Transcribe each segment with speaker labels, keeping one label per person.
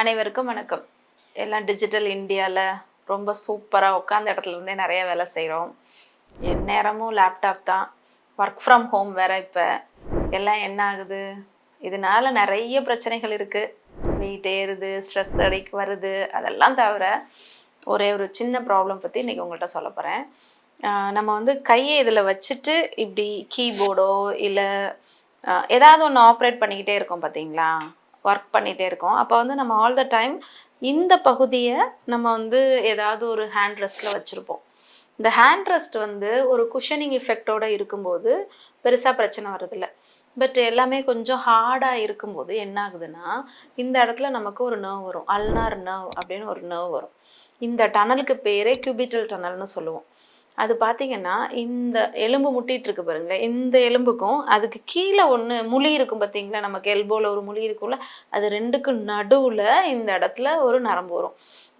Speaker 1: அனைவருக்கும் வணக்கம். எல்லாம் டிஜிட்டல் இந்தியாவில் ரொம்ப சூப்பராக உட்காந்த இடத்துல இருந்தே நிறைய வேலை செய்கிறோம். எந்நேரமும் லேப்டாப் தான். ஒர்க் ஃப்ரம் ஹோம் வேறு. இப்போ எல்லாம் என்ன ஆகுது, இதனால நிறைய பிரச்சனைகள் இருக்குது. வெயிட் ஏறுது, ஸ்ட்ரெஸ் வருது. அதெல்லாம் தவிர ஒரே ஒரு சின்ன ப்ராப்ளம் பற்றி இன்றைக்கி உங்கள்கிட்ட சொல்ல போகிறேன். நம்ம வந்து கையை இதில் வச்சுட்டு இப்படி கீபோர்டோ இல்லை ஏதாவது ஒன்று ஆப்ரேட் பண்ணிக்கிட்டே இருக்கோம் பார்த்தீங்களா, ஒர்க் பண்ணிகிட்டே இருக்கோம். அப்போ வந்து நம்ம ஆல் த டைம் இந்த பகுதியை நம்ம வந்து ஏதாவது ஒரு ஹேண்ட் ரெஸ்ட்டில் வச்சுருப்போம். இந்த ஹேண்ட் ரெஸ்ட் வந்து ஒரு குஷனிங் எஃபெக்டோடு இருக்கும்போது பெருசாக பிரச்சனை வர்றதில்ல. பட் எல்லாமே கொஞ்சம் ஹார்டாக இருக்கும்போது என்ன ஆகுதுன்னா, இந்த இடத்துல நமக்கு ஒரு நர்வ் வரும். அல்னார் நர்வ் அப்படின்னு ஒரு நர்வ் வரும். இந்த டனலுக்கு பேரே கியூபிட்டல் டனல்னு சொல்லுவோம். அது பார்த்தீங்கன்னா, இந்த எலும்பு முட்டிட்டு இருக்கு பாருங்களேன், இந்த எலும்புக்கும் அதுக்கு கீழே ஒன்று முழி இருக்கும் பார்த்தீங்களா, நமக்கு எல்போவில் ஒரு முழி இருக்கும்ல, அது ரெண்டுக்கும் நடுவில் இந்த இடத்துல ஒரு நரம்பு வரும்.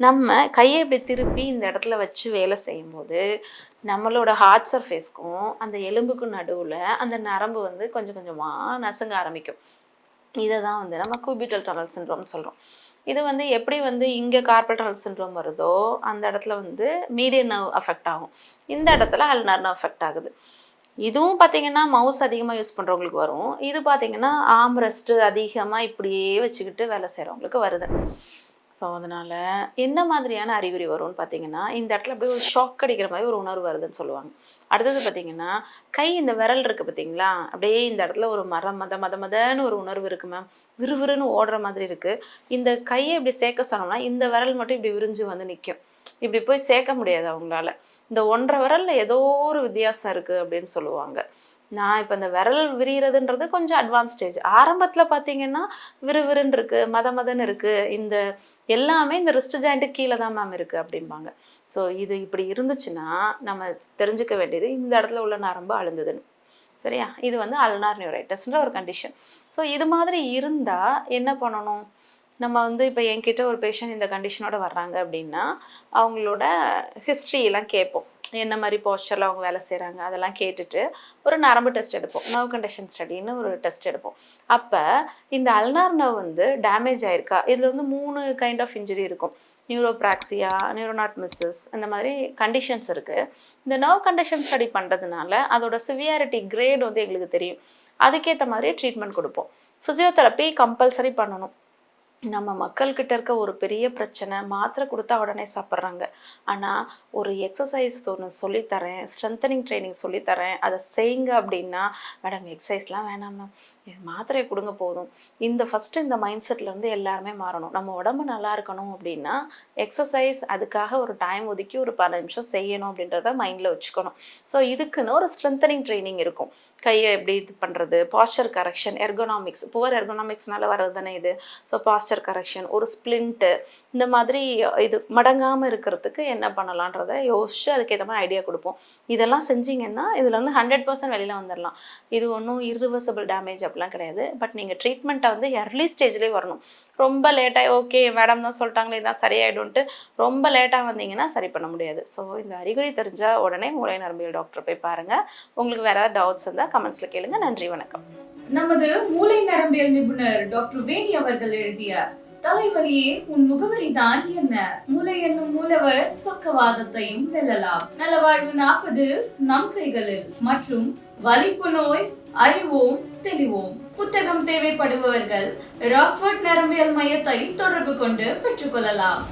Speaker 1: நம்ம கையை இப்படி திருப்பி இந்த இடத்துல வச்சு வேலை செய்யும்போது நம்மளோட ஹார்ட் சர்ஃபேஸ்க்கும் அந்த எலும்புக்கும் நடுவில் அந்த நரம்பு வந்து கொஞ்சம் கொஞ்சமாக நசுங்க ஆரம்பிக்கும். இதை தான் வந்து நம்ம கியூபிட்டல் டனல் சிண்ட்ரோம்னு சொல்கிறோம். இது வந்து எப்படி வந்து இங்கே கார்பல் டனல் சிண்ட்ரோம் வருதோ அந்த இடத்துல வந்து மீடியன் நர்வ் அஃபெக்ட் ஆகும். இந்த இடத்துல அல்னார் நர்வ் அஃபெக்ட் ஆகுது. இதுவும் பார்த்தீங்கன்னா மவுஸ் அதிகமாக யூஸ் பண்ணுறவங்களுக்கு வரும். இது பார்த்தீங்கன்னா ஆர்ம் ரெஸ்ட்டு அதிகமாக இப்படியே வச்சுக்கிட்டு வேலை செய்கிறவங்களுக்கு வருது. ஸோ அதனால் என்ன மாதிரியான அறிகுறி வரும்னு பார்த்தீங்கன்னா, இந்த இடத்துல அப்படியே ஒரு ஷாக் அடிக்கிற மாதிரி ஒரு உணர்வு வருதுன்னு சொல்லுவாங்க. அடுத்தது பார்த்தீங்கன்னா, கை இந்த விரல் இருக்குது பார்த்தீங்களா, அப்படியே இந்த இடத்துல ஒரு மதன்னு ஒரு உணர்வு இருக்குது மேம். விறுவிறுன்னு ஓடுற மாதிரி இருக்குது. இந்த கையை இப்படி சேர்க்க சொன்னோம்னா இந்த விரல் மட்டும் இப்படி விரிஞ்சு வந்து நிற்கும். இப்படி போய் சேர்க்க முடியாது அவங்களால. இந்த 1.5 விரலில் ஏதோ ஒரு வித்தியாசம் இருக்குது அப்படின்னு சொல்லுவாங்க. நான் இப்போ இந்த விரல் விரிகிறதுன்றது கொஞ்சம் அட்வான்ஸ் ஸ்டேஜ். ஆரம்பத்தில் பார்த்தீங்கன்னா விறுவிறுன்னு இருக்குது, மதன்னு இருக்குது. இந்த எல்லாமே இந்த ரிஸ்ட் ஜாயிண்ட்டுக்கு கீழே தான் மேம் இருக்குது அப்படிம்பாங்க. ஸோ இது இப்படி இருந்துச்சுன்னா நம்ம தெரிஞ்சுக்க வேண்டியது இந்த இடத்துல உள்ள நரம்பு அழுந்ததுன்னு. சரியா? இது வந்து அல்னார் நியூரைட்டிஸ்ன்ற ஒரு கண்டிஷன். ஸோ இது மாதிரி இருந்தால் என்ன பண்ணணும்? நம்ம வந்து இப்போ என்கிட்ட ஒரு பேஷண்ட் இந்த கண்டிஷனோட வர்றாங்க அப்படின்னா அவங்களோட ஹிஸ்ட்ரியெல்லாம் கேட்போம். என்ன மாதிரி போஸ்டரில் அவங்க வேலை செய்கிறாங்க அதெல்லாம் கேட்டுட்டு ஒரு நரம்பு டெஸ்ட் எடுப்போம். நர்வ் கண்டிஷன் ஸ்டடின்னு ஒரு டெஸ்ட் எடுப்போம். அப்போ இந்த அல்னார் நர்வ் வந்து டேமேஜ் ஆயிருக்கா, இதில் வந்து 3 கைண்ட் ஆஃப் இன்ஜுரி இருக்கும். நியூரோப்ராக்சியா, நியூரோனாட்மிசிஸ், இந்த மாதிரி கண்டிஷன்ஸ் இருக்குது. இந்த நர்வ் கண்டிஷன் ஸ்டடி பண்ணுறதுனால அதோட சிவியாரிட்டி கிரேட் வந்து எங்களுக்கு தெரியும். அதுக்கேற்ற மாதிரி ட்ரீட்மெண்ட் கொடுப்போம். ஃபிசியோதெரப்பி கம்பல்சரி பண்ணணும். நம்ம மக்கள்கிட்ட இருக்க ஒரு பெரிய பிரச்சனை, மாத்திரை கொடுத்தா உடனே சாப்பிட்றாங்க. ஆனால் ஒரு எக்ஸசைஸ் ஒன்று சொல்லித்தரேன், ஸ்ட்ரென்தனிங் ட்ரைனிங் சொல்லித்தரேன், அதை செய்யுங்க அப்படின்னா, மேடம் எக்ஸசைஸ்லாம் வேணாம் மேம், மாத்திரையை கொடுங்க போதும். ஃபஸ்ட்டு இந்த மைண்ட் செட்லேருந்து எல்லாருமே மாறணும். நம்ம உடம்பு நல்லா இருக்கணும் அப்படின்னா எக்ஸசைஸ் அதுக்காக ஒரு டைம் ஒதுக்கி ஒரு 15 நிமிஷம் செய்யணும் அப்படின்றத மைண்டில் வச்சுக்கணும். ஸோ இதுக்குன்னு ஒரு ஸ்ட்ரென்தனிங் ட்ரைனிங் இருக்கும். கையை எப்படி இது பண்ணுறது, பாஸ்டர் கரெக்ஷன், எர்கோனாமிக்ஸ், புவர் எர்கோனாமிக்ஸ்னால வர்றது தானே இது. ஸோ பாஸ்டர் கரெக்ஷன், ஒரு ஸ்ப்ளிண்ட்டு, இந்த மாதிரி இது மடங்காமல் இருக்கிறதுக்கு என்ன பண்ணலான்றதை யோசிச்சு அதுக்கேற்ற மாதிரி ஐடியா கொடுப்போம். இதெல்லாம் செஞ்சிங்கன்னா இதில் வந்து 100% வெளியில் வந்துடலாம். இது ஒன்றும் இர்ரிவர்சபிள் டேமேஜ் அப்படிலாம் கிடையாது. பட் நீங்கள் ட்ரீட்மெண்ட்டை வந்து எர்லி ஸ்டேஜ்லேயே வரணும். ரொம்ப லேட்டாக ஓகே மேடம் தான் சொல்லிட்டாங்களே இதான் சரியாயிடும்ட்டு ரொம்ப லேட்டாக வந்தீங்கன்னா சரி பண்ண முடியாது. ஸோ இந்த அறிகுறி தெரிஞ்சால் உடனே மூளை நரம்பியல் டாக்டர் போய் பாருங்கள். உங்களுக்கு வேறு ஏதாவது டவுட்ஸ் இருந்தால் கமெண்ட்ஸில் கேளுங்க. நன்றி, வணக்கம்.
Speaker 2: நமது மூளை நரம்பியல் நிபுணர் டாக்டர் வேணி அவர்கள் எழுதிய தலைவலியே உன் முகவரி தான் என்ன, மூளை என்னும் மூலவர் பக்கவாதத்தையும் வெல்லலாம், நல்ல வாழ்வு 40 நம் கைகளில் மற்றும் வலிப்பு நோய் அறிவோம் தெளிவோம். புத்தகம் தேவைப்படுபவர்கள் ராக்ஃபோர்ட் நரம்பியல் மையத்தை தொடர்பு கொண்டு பெற்றுக்கொள்ளலாம்.